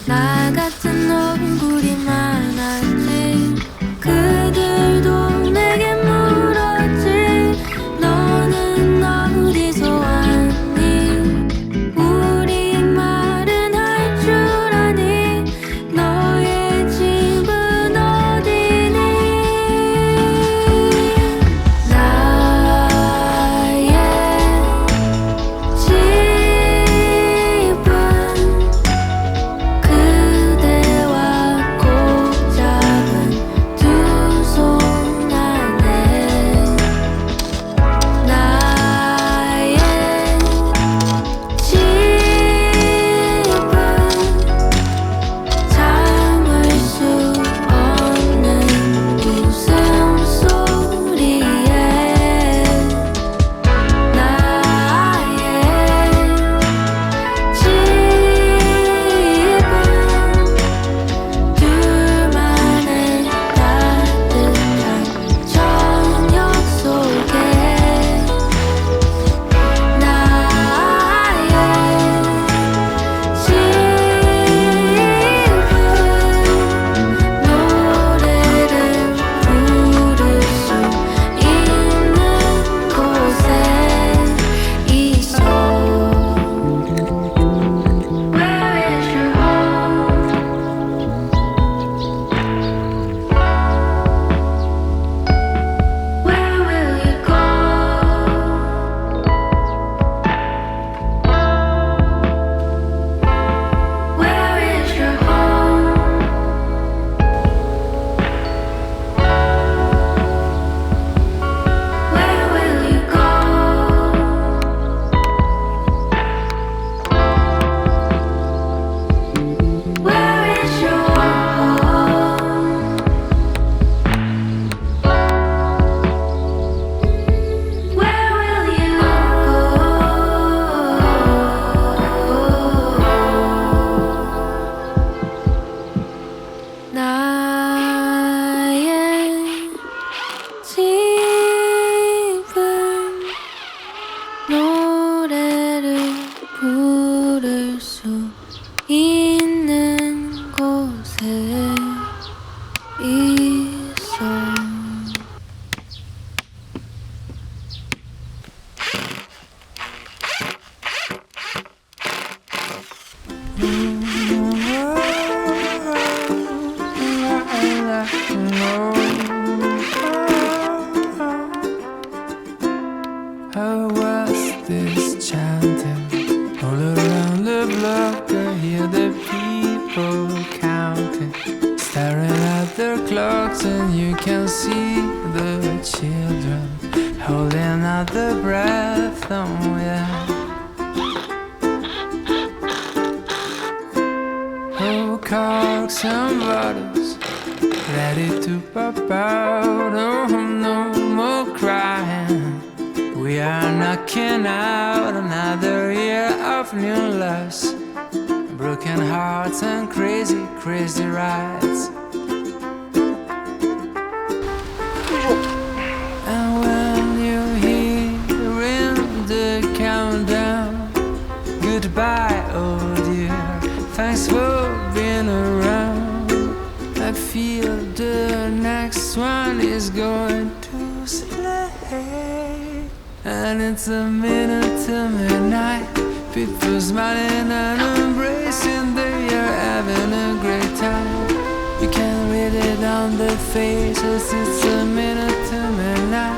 나 같은 얼굴이 많았지. 그들도 내게 물었지. 너는 어디서 왔니? 우리말은 할 줄 아니? 너의 집은 어디니? 나의 집은 그대와 꼭 잡은 두 손 안에. 나의 집은 참을 수 없는 웃음소리에. 나의 집은 둘만의 따뜻한 저녁 속에. 나의 집은 노래를 부를 수 있는 곳에 있어. Where is your home? Where will you go? Where is your home? Where will you go? Where is your home? Where will you go? 나의 집은 노래를 부를 수 있는 곳에 있어. How was this chanting? All around the block I hear the people counting, staring at their clocks, and you can see the children holding out their breath. Oh yeah. Oh, corks and bottles ready to pop out. Oh, no more crying. We are knocking out another year of new loves, broken hearts and crazy, crazy rides. And when you're hearing the countdown, goodbye, oh dear, thanks for being around. I feel the next one is going to slay. And it's a minute to midnight. People smiling and embracing, they are having a great time. You can read it on their faces. It's a minute to midnight.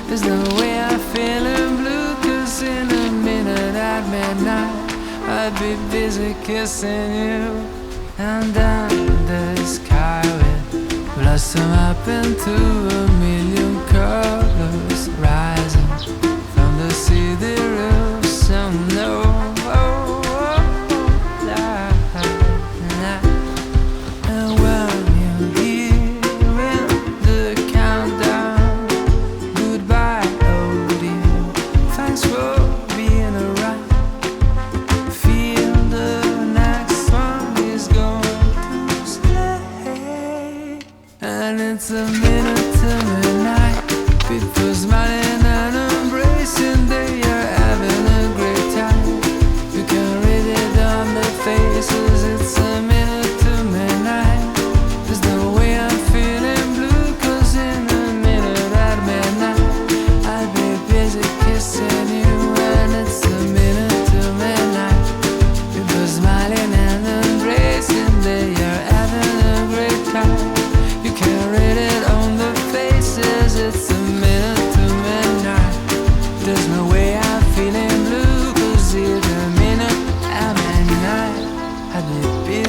There's no way I'm feeling blue, 'cause in a minute at midnight I'd be busy kissing you. And then the sky will blossom up into a million colors, rising from the city roofs. Oh no, and when you're hearing the countdown, goodbye, oh dear, thanks for being around. Feel the next one is going to slay. And it's a minute to midnight. People smiling and embracing, they are having a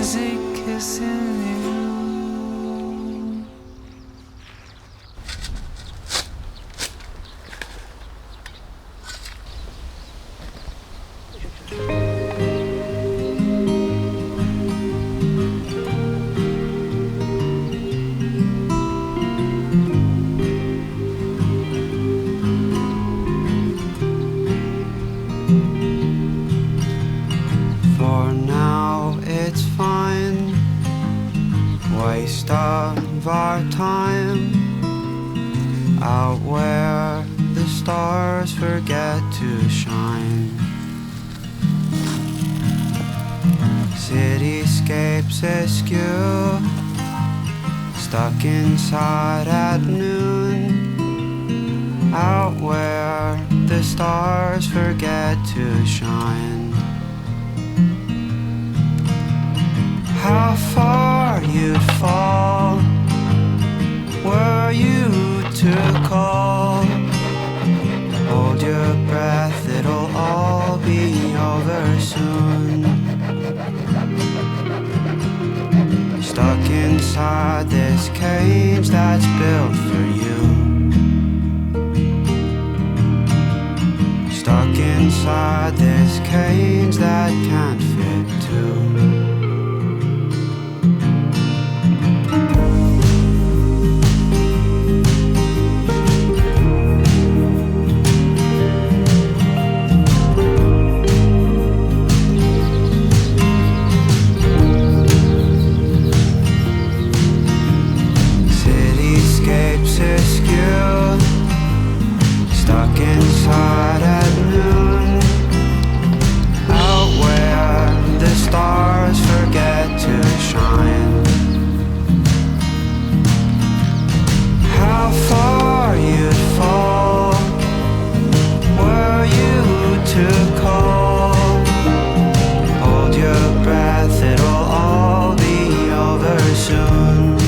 music kissing you. For now it's fine, waste of our time, out where the stars forget to shine. Cityscapes askew, stuck inside at noon, out where the stars forget to shine. How far you'd fall were you to call. Hold your breath, it'll all be over soon. Stuck inside this cage that's built for you. Stuck inside this cage that can't fit two. Stuck inside at noon, out where the stars forget to shine. How far you'd fall were you to call. Hold your breath, it'll all be over soon.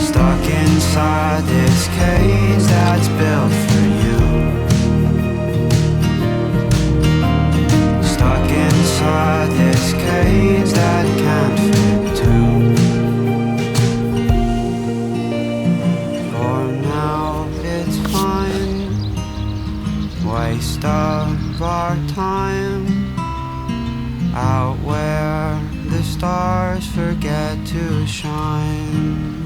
Stuck inside this cage that's built for you. Stuck inside this cage that can't fit two. For now it's fine, waste of our time, out where the stars forget to shine.